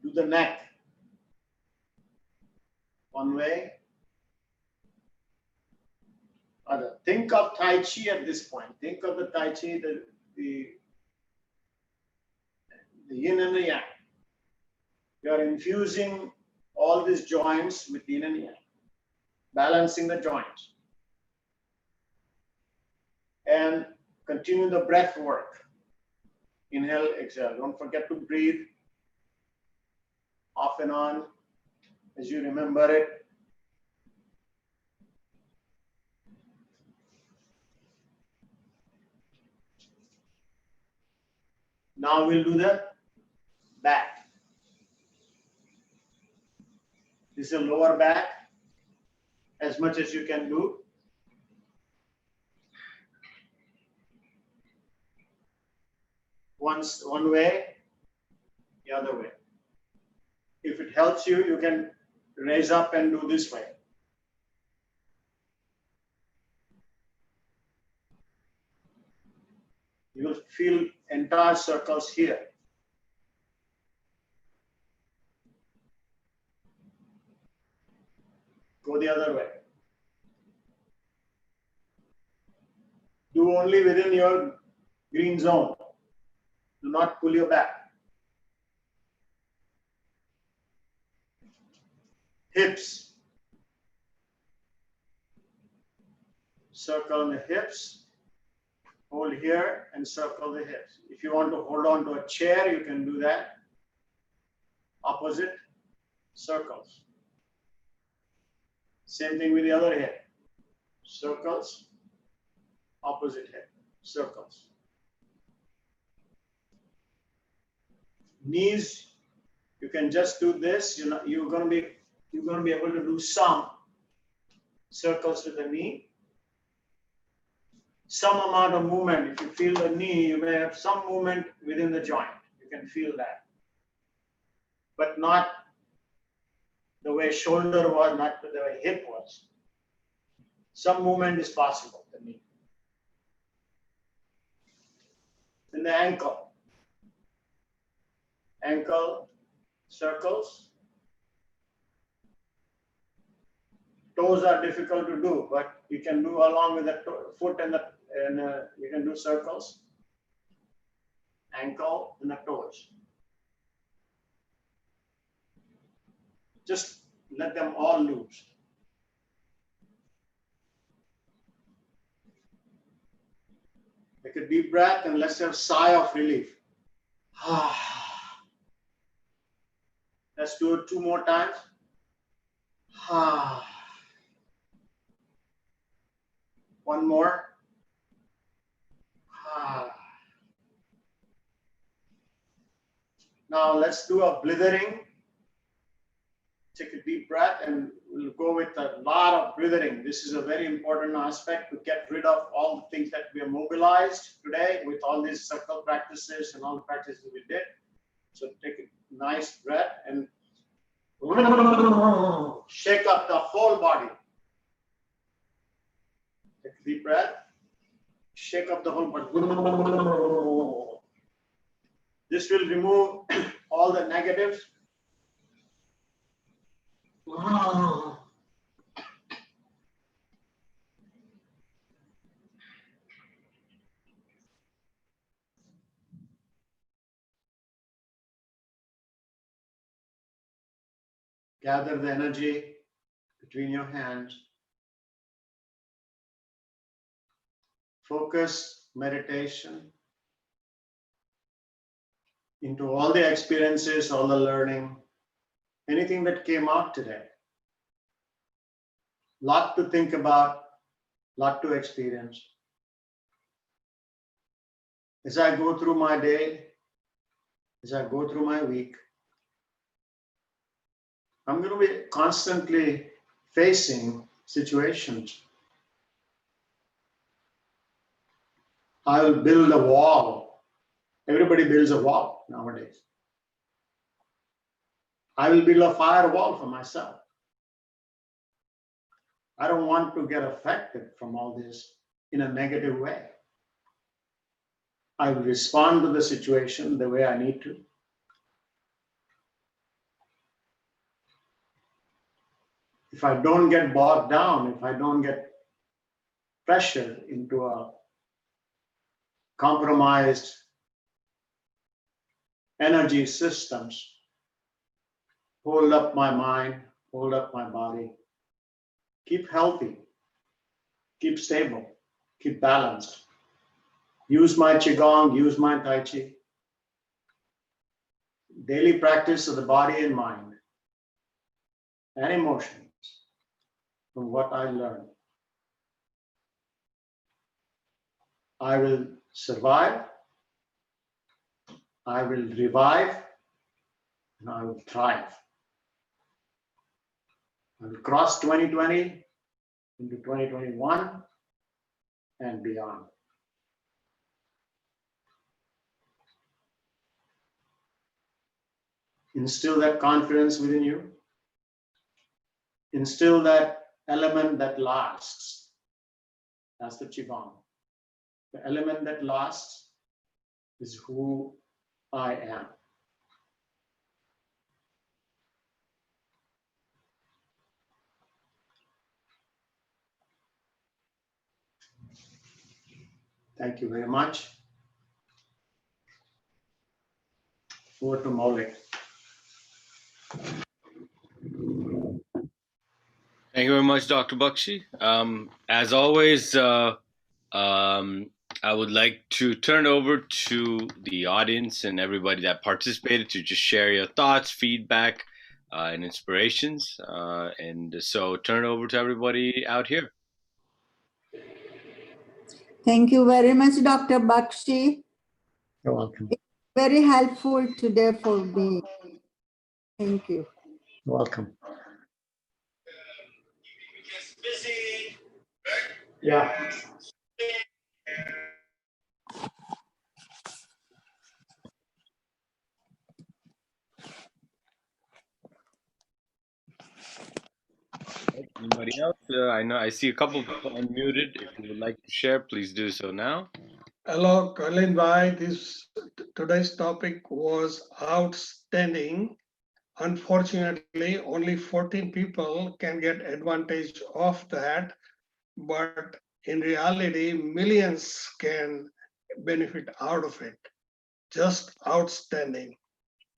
Do the neck. One way, other. Think of Tai Chi at this point. Think of the Tai Chi, the yin and the yang. You are infusing all these joints with yin and yang, balancing the joints. And continue the breath work. Inhale, exhale. Don't forget to breathe off and on as you remember it. Now we'll do the back. This is a lower back, as much as you can do. One way, the other way. If it helps you, you can raise up and do this way. You will feel entire circles here. Go the other way. Do only within your green zone. Do not pull your back. Hips. Circle the hips. Hold here and circle the hips. If you want to hold on to a chair, you can do that. Opposite circles. Same thing with the other hip. Circles, opposite hip, circles. Knees, you can just do this. You're going to be able to do some circles with the knee. some amount of movement. If you feel the knee, you may have some movement within the joint. You can feel that. But not the way shoulder was, not the way hip was. Some movement is possible, the knee. In the ankle. Ankle circles. Toes are difficult to do, but you can do along with the foot and you can do circles. Ankle and the toes. Just let them all loose. Take a deep breath and let's have a sigh of relief. Let's do it 2 more times. One more. Now let's do a blithering. Take a deep breath and we'll go with a lot of breathing. This is a very important aspect to get rid of all the things that we have mobilized today with all these circle practices and all the practices we did. So take a nice breath and shake up the whole body. Take a deep breath. Shake up the whole body. This will remove all the negatives. Gather the energy between your hands. Focus meditation into all the experiences, all the learning, anything that came out today. Lot to think about, lot to experience. As I go through my day, as I go through my week, I'm going to be constantly facing situations. I will build a wall. Everybody builds a wall nowadays. I will build a firewall for myself. I don't want to get affected from all this in a negative way. I will respond to the situation the way I need to. If I don't get bogged down, if I don't get pressured into a compromised energy systems, hold up my mind, hold up my body, keep healthy, keep stable, keep balanced. Use my Qigong, use my Tai Chi. Daily practice of the body and mind and emotions from what I learned. I will survive, I will revive, and I will thrive. I will cross 2020 into 2021 and beyond. Instill that confidence within you. Instill that element that lasts. That's the Qigong. The element that lasts is who I am. Thank you very much. Over to Maulik. Thank you very much, Dr. Bakshi. As always, I would like to turn over to the audience and everybody that participated to just share your thoughts, feedback, and inspirations. And so turn it over to everybody out here. Thank you very much, Dr. Bakshi. You're welcome. Very helpful today for me. Thank you. You're welcome. Yeah. Anybody else? I see a couple people unmuted. If you would like to share, please do so now. Hello, Colin Bhai. Today's topic was outstanding. Unfortunately, only 14 people can get advantage of that, but in reality, millions can benefit out of it. Just outstanding.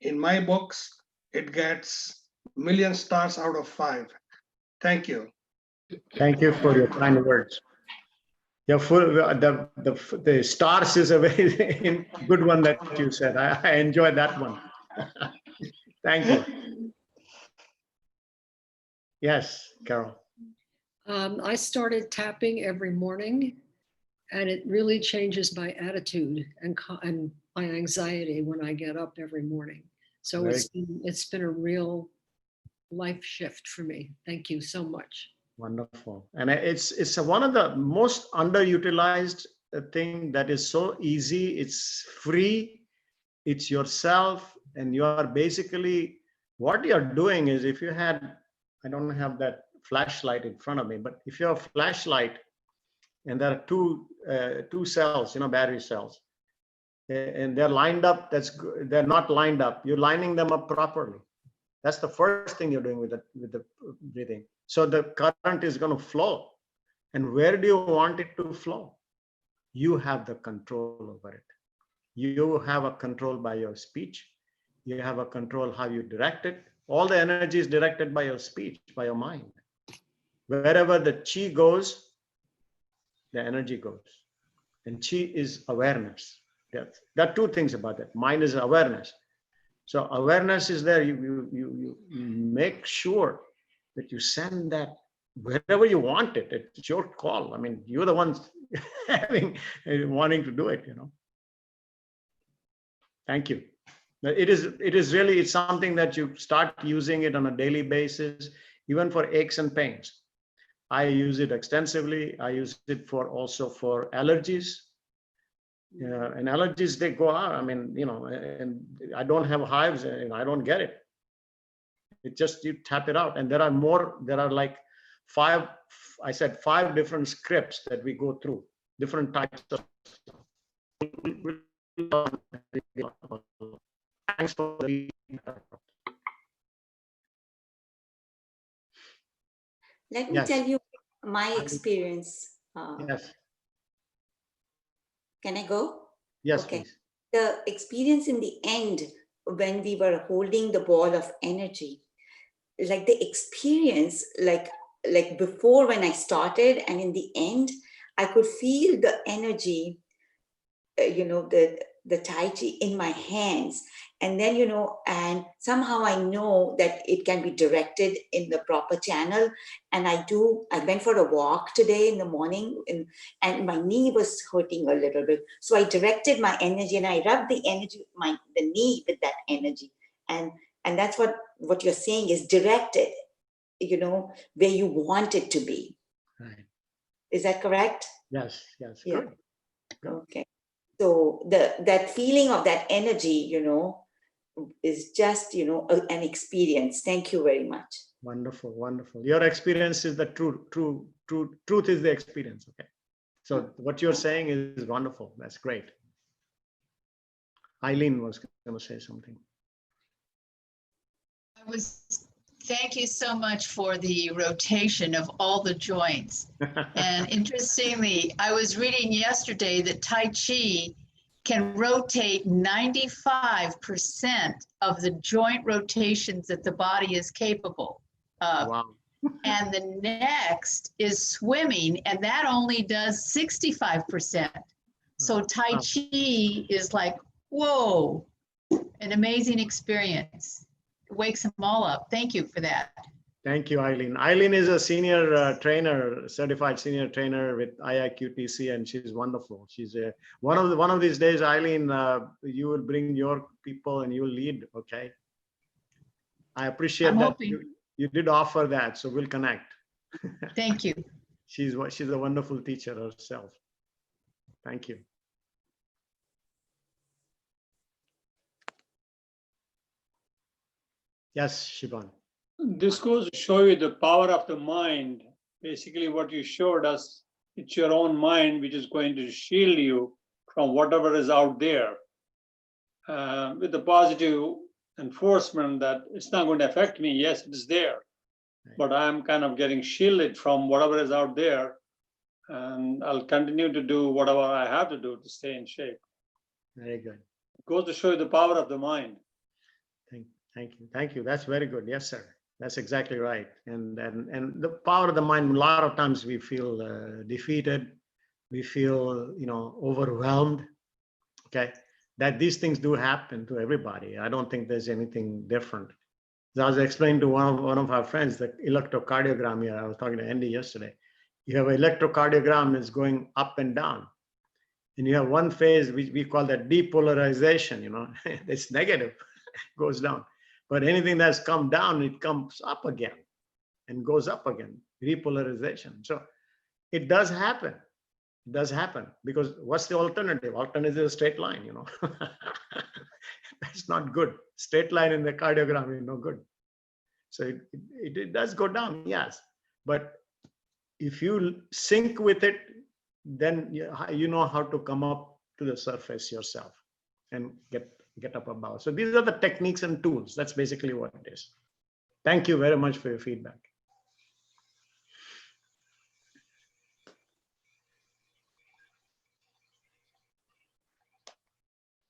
In my books, it gets million stars out of 5. Thank you. Thank you for your kind words. Your full, the stars is a very good one that you said. I enjoyed that one. Thank you. Yes, Carol. I started tapping every morning, and it really changes my attitude and my anxiety when I get up every morning. So Very it's been a real life shift for me. Thank you so much. Wonderful. And it's one of the most underutilized thing that is so easy. It's free. It's yourself. And you are basically, what you're doing is, if you had, I don't have that flashlight in front of me, but if you have a flashlight and there are two cells, battery cells, and they're lined up, they're not lined up. You're lining them up properly. That's the first thing you're doing with the breathing. So the current is going to flow. And where do you want it to flow? You have the control over it. You have a control by your speech. You have a control how you direct it. All the energy is directed by your speech, by your mind. Wherever the chi goes, the energy goes. And chi is awareness. There are two things about that. Mind is awareness. So awareness is there. You make sure that you send that wherever you want it. It's your call. I mean, you're the ones wanting to do it, Thank you. It is really, it's something that you start using it on a daily basis, even for aches and pains. I use it extensively. I use it also for allergies. And allergies, they go out. I mean, and I don't have hives and I don't get it. It just, you tap it out. And there are like 5 different scripts that we go through, different types of. Thanks for the. Let me Yes. tell you my experience. Yes. Can I go? Yes, Okay. please. The experience in the end, when we were holding the ball of energy, like the experience, like before when I started and in the end, I could feel the energy, the Tai Chi in my hands. And then, and somehow I know that it can be directed in the proper channel. And I went for a walk today in the morning and my knee was hurting a little bit. So I directed my energy and I rubbed the knee with that energy. And that's what you're saying is directed, where you want it to be. Right. Is that correct? Yes. Yeah. Good. Okay. So that feeling of that energy, is just, an experience. Thank you very much. Wonderful. Your experience is the truth is the experience. Okay. So what you're saying is wonderful. That's great. Eileen was going to say something. Thank you so much for the rotation of all the joints. And interestingly, I was reading yesterday that Tai Chi can rotate 95% of the joint rotations that the body is capable of. Wow. And the next is swimming, and that only does 65%. So Tai Chi is like, whoa, an amazing experience. It wakes them all up. Thank you for that. Thank you, Eileen. Eileen is a senior trainer, certified senior trainer with IIQTC, and she's wonderful. She's one of these days, Eileen, you will bring your people and you will lead. Okay. I appreciate that you did offer that, so we'll connect. Thank you. She's a wonderful teacher herself. Thank you. Yes, Shivan. This goes to show you the power of the mind basically what you showed us, it's your own mind which is going to shield you from whatever is out there. With the positive enforcement that it's not going to affect me. Yes, it is there, but I'm kind of getting shielded from whatever is out there. And I'll continue to do whatever I have to do to stay in shape. Very good. It goes to show you the power of the mind. Thank you. Thank you. That's very good. Yes, sir. That's exactly right. And the power of the mind, a lot of times we feel defeated. We feel, overwhelmed. Okay. That these things do happen to everybody. I don't think there's anything different. As I was explaining to one of our friends, the electrocardiogram here, I was talking to Andy yesterday. You have an electrocardiogram is going up and down. And you have one phase, which we call that depolarization, it's negative, goes down. But anything that's come down, it comes up again and goes up again, repolarization. So it does happen. It does happen because what's the alternative? Alternative is a straight line, That's not good. Straight line in the cardiogram is no good. So it does go down, yes. But if you sync with it, then you know how to come up to the surface yourself and get up above. So these are the techniques and tools. That's basically what it is. Thank you very much for your feedback.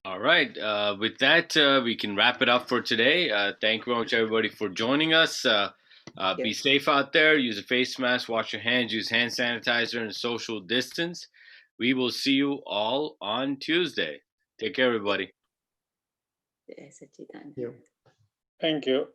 All right. With that, we can wrap it up for today. Thank you very much, everybody, for joining us. Be safe out there. Use a face mask. Wash your hands. Use hand sanitizer and social distance. We will see you all on Tuesday. Take care, everybody. Yes, Sachidan. Thank you. Thank you.